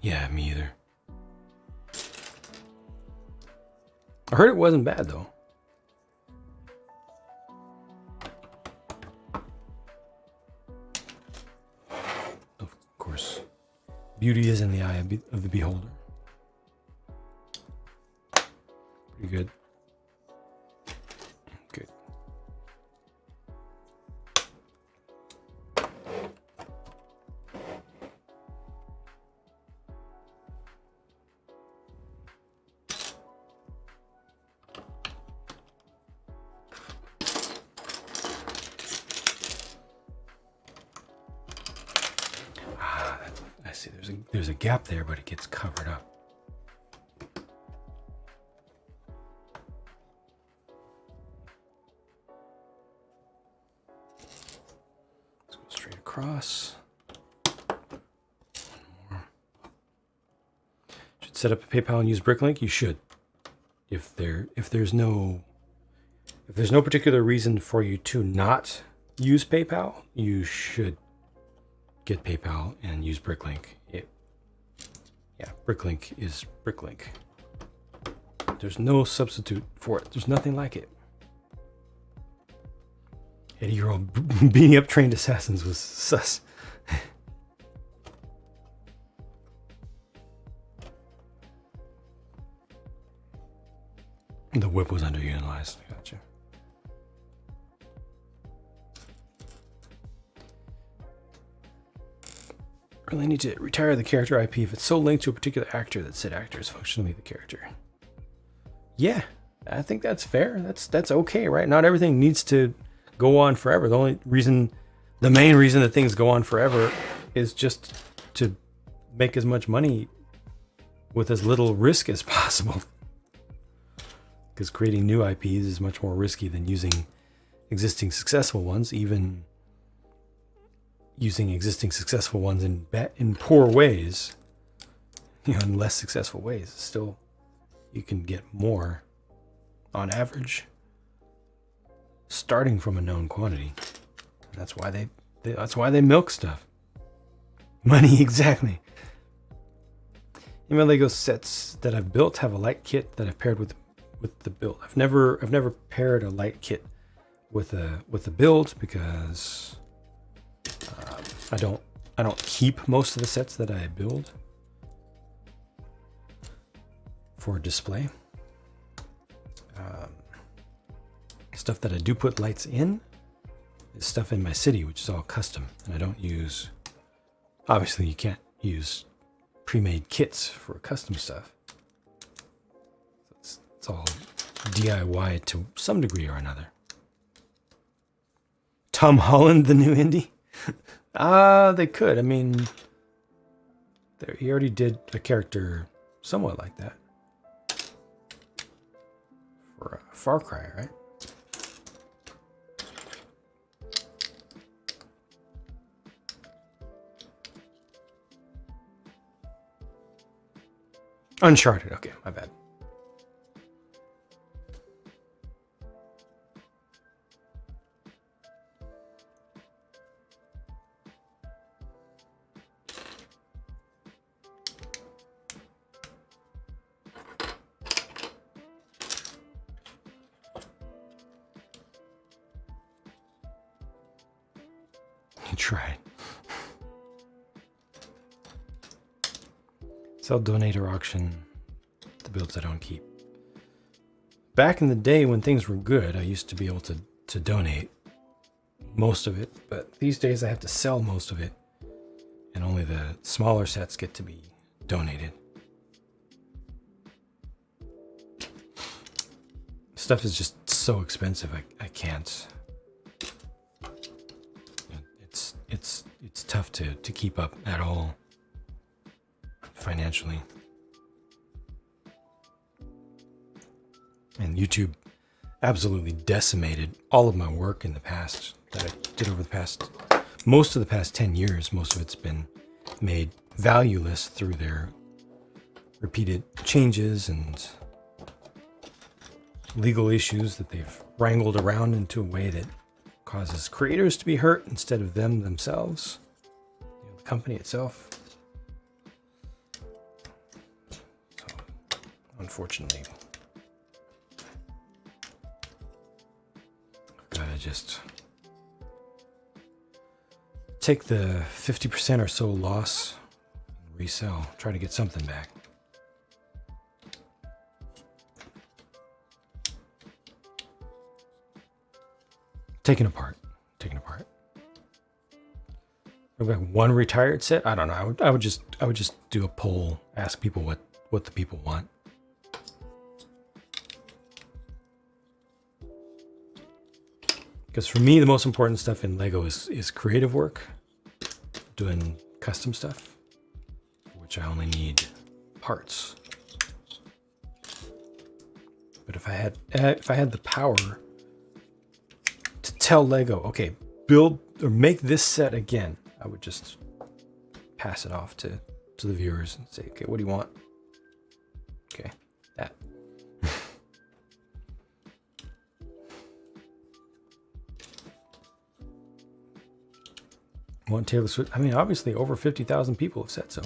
Yeah, me either. I heard it wasn't bad though. Of course, beauty is in the eye of the beholder. Pretty good. Good. I see. There's a gap there, but it gets covered up. Let's go straight across. One more. Should set up a PayPal and use BrickLink. You should. If there's no particular reason for you to not use PayPal, you should get PayPal and use BrickLink. BrickLink is BrickLink. There's no substitute for it. There's nothing like it. 80-year-old beating up trained assassins was sus. The whip was underutilized. Gotcha. Really need to retire the character IP if it's so linked to a particular actor that said actor is functionally the character. Yeah, I think that's fair. That's okay, right? Not everything needs to go on forever. The main reason that things go on forever is just to make as much money with as little risk as possible. Because creating new IPs is much more risky than using existing successful ones, even using existing successful ones in poor ways, in less successful ways. Still, you can get more on average starting from a known quantity. That's why they milk stuff. Money, exactly. My Lego sets that I've built have a light kit that I've paired with the build. I've never paired a light kit with a build because I don't keep most of the sets that I build for display. Stuff that I do put lights in is stuff in my city, which is all custom, and I don't use. Obviously, you can't use pre-made kits for custom stuff. It's all DIY to some degree or another. Tom Holland, the new indie? They could. I mean, he already did a character somewhat like that for Far Cry, right? Uncharted. Okay, my bad. You tried. Sell, donate, or auction the builds I don't keep. Back in the day when things were good, I used to be able to donate most of it, but these days I have to sell most of it, and only the smaller sets get to be donated. Stuff is just so expensive, I can't. It's tough to keep up at all financially. And YouTube absolutely decimated all of my work in the past that I did over most of the past 10 years. Most of it's been made valueless through their repeated changes and legal issues that they've wrangled around into a way that causes creators to be hurt instead of them themselves, the company itself. unfortunately. I've gotta just take the 50% or so loss, resell, try to get something back. Taken apart. We've got one retired set. I don't know. I would just do a poll, ask people what the people want. Because for me, the most important stuff in Lego is creative work, doing custom stuff, which I only need parts. But if I had the power to tell Lego, okay, build or make this set again, I would just pass it off to the viewers and say, okay, what do you want? Okay, that. Want Taylor Swift? I mean, obviously over 50,000 people have said so.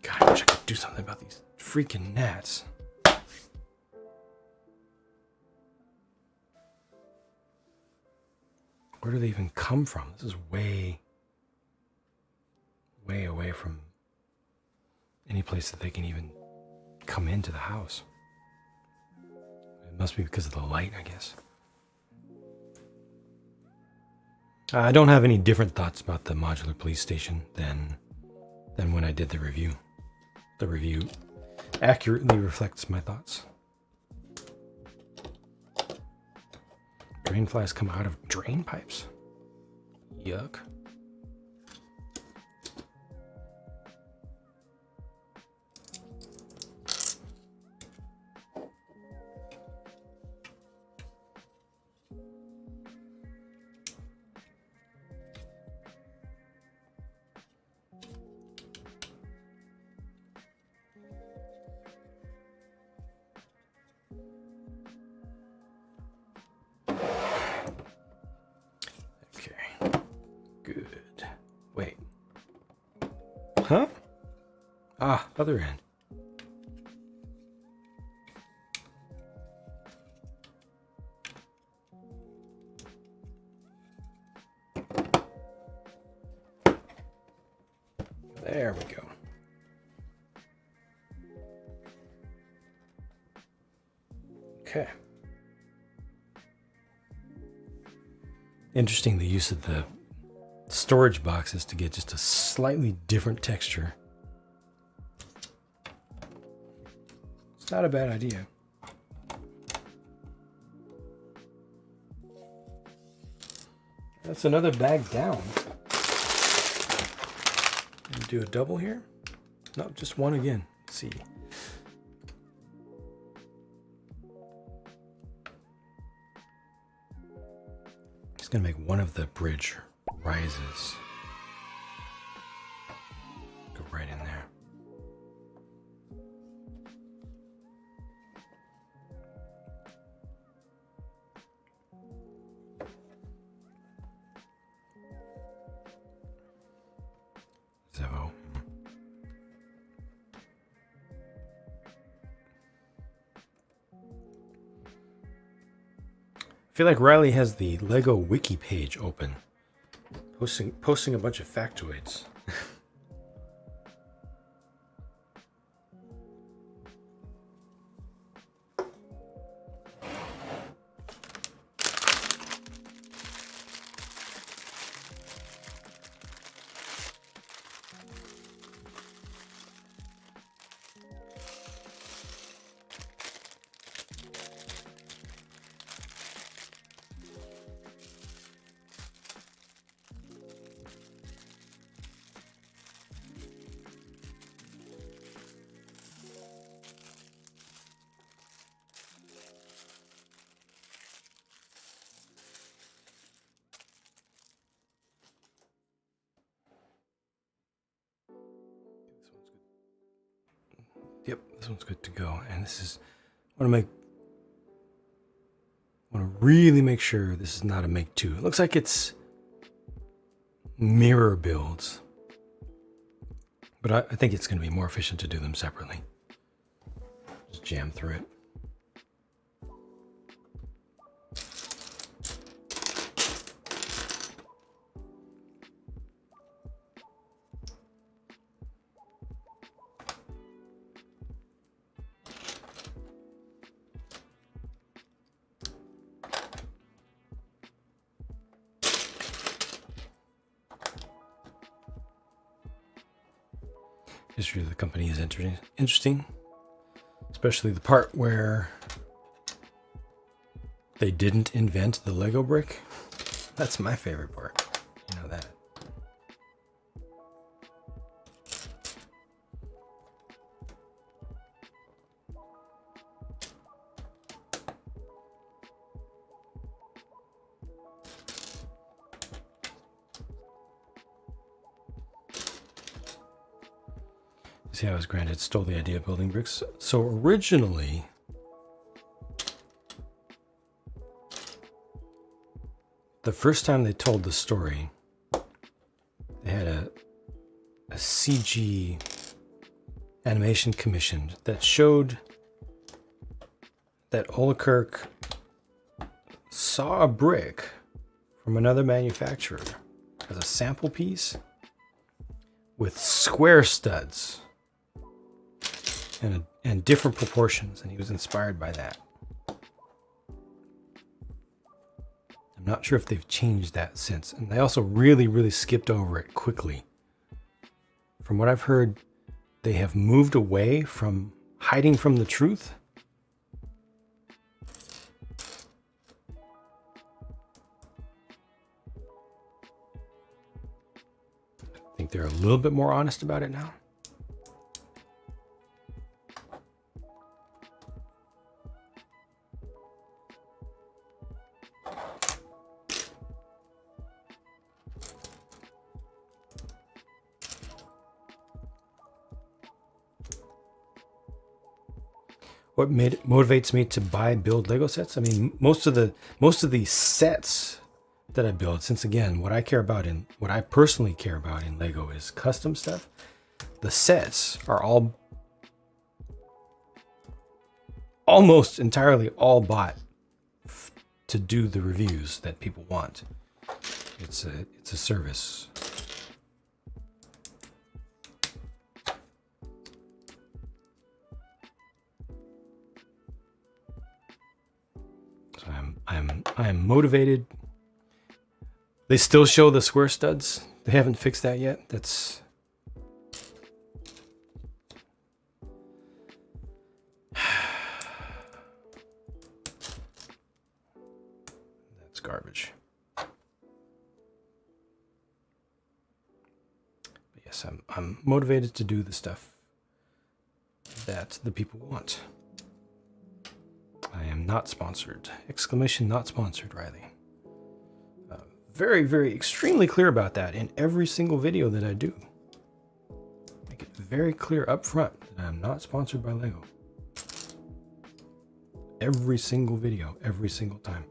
God, I wish I could do something about these freaking gnats. Where do they even come from? This is way away from any place that they can even come into the house. It must be because of the light, I guess. I don't have any different thoughts about the modular police station than when I did the review. The review accurately reflects my thoughts. Drain flies come out of drain pipes. Yuck. Huh? Ah, other end. There we go. Okay. Interesting, the use of the storage boxes to get just a slightly different texture. It's not a bad idea. That's another bag down. Do a double here? No, just one again. Let's see. Just gonna make one of the bridge rises. Go right in there. Zevo. I feel like Riley has the Lego wiki page open. Posting a bunch of factoids. Yep, this one's good to go. And this is, I want to really make sure this is not a make two. It looks like it's mirror builds, but I think it's going to be more efficient to do them separately. Just jam through it. History of the company is interesting, especially the part where they didn't invent the Lego brick. That's my favorite part. You know that. See, I was granted stole the idea of building bricks. So originally, the first time they told the story, they had a CG animation commissioned that showed that Olekirk saw a brick from another manufacturer as a sample piece with square studs and different proportions, and he was inspired by that. I'm not sure if they've changed that since, and they also really skipped over it quickly. From what I've heard, they have moved away from hiding from the truth. I think they're a little bit more honest about it now. What motivates me to build Lego sets? I mean, most of the sets that I build, since again, what I personally care about in Lego is custom stuff. The sets are almost entirely all bought to do the reviews that people want. It's a service. I am motivated. They still show the square studs. They haven't fixed that yet. That's garbage. But yes, I'm motivated to do the stuff that the people want. I am not sponsored. Exclamation not sponsored, Riley. Very, extremely clear about that in every single video that I do. Make it very clear up front that I'm not sponsored by Lego. Every single video, every single time.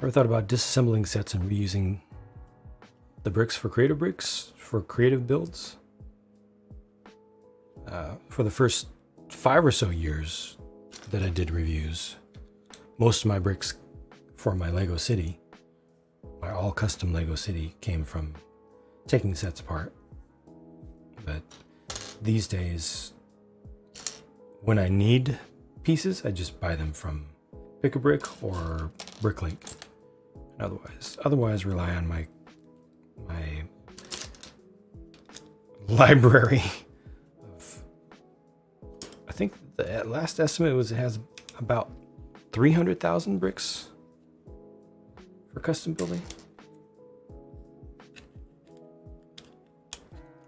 Ever thought about disassembling sets and reusing the bricks, for creative builds? For the first 5 or so years that I did reviews, most of my bricks for my Lego City, my all custom Lego City, came from taking sets apart. But these days, when I need pieces, I just buy them from Pick-a-Brick or Bricklink. And otherwise rely on my library of, I think the last estimate was it has about 300,000 bricks for custom building,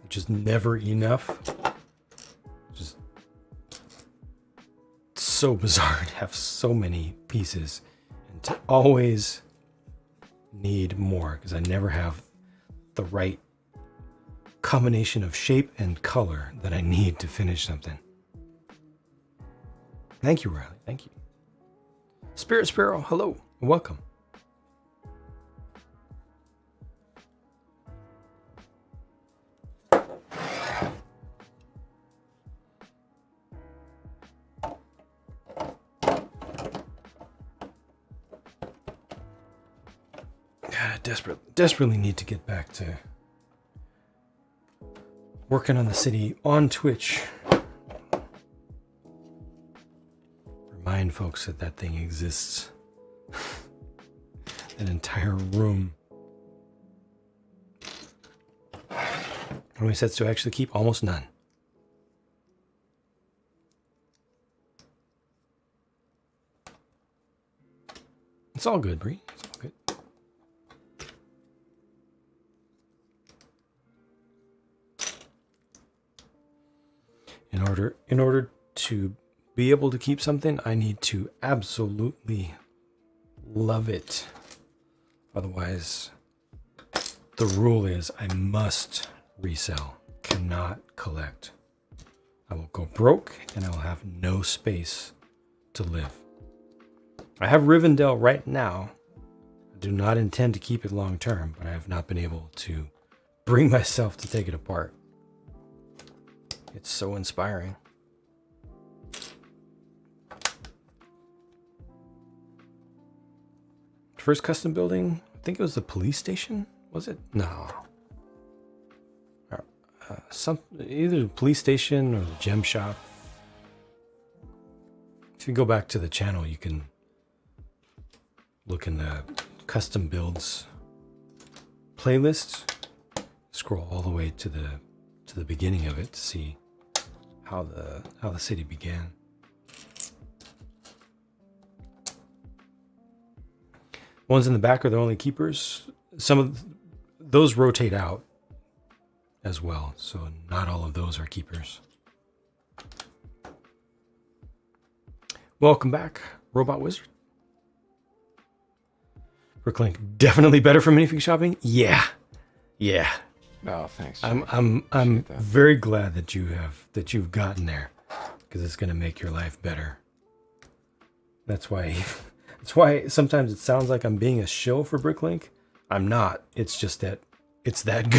which is never enough. Just so bizarre to have so many pieces and to always need more, because I never have the right combination of shape and color that I need to finish something. Thank you, Riley. Thank you. Spirit Sparrow, hello and welcome. Desperately need to get back to working on the city on Twitch. Remind folks that that thing exists. An entire room. How many sets do I actually keep? Almost none. It's all good, Bree. It's all good. In order to be able to keep something, I need to absolutely love it. Otherwise, the rule is I must resell, cannot collect. I will go broke and I will have no space to live. I have Rivendell right now. I do not intend to keep it long term, but I have not been able to bring myself to take it apart. It's so inspiring. First custom building, I think it was the police station. Was it? No. Either the police station or the gem shop. If you go back to the channel, you can look in the custom builds playlist. Scroll all the way to the beginning of it to see how the city began. Ones in the back are the only keepers. Some of those rotate out as well, so not all of those are keepers. Welcome back, Robot Wizard. Bricklink, definitely better for minifig shopping. Yeah. Oh, thanks. I'm very glad that you've gotten there, because it's going to make your life better. That's why sometimes it sounds like I'm being a shill for Bricklink. I'm not. It's just that it's that good.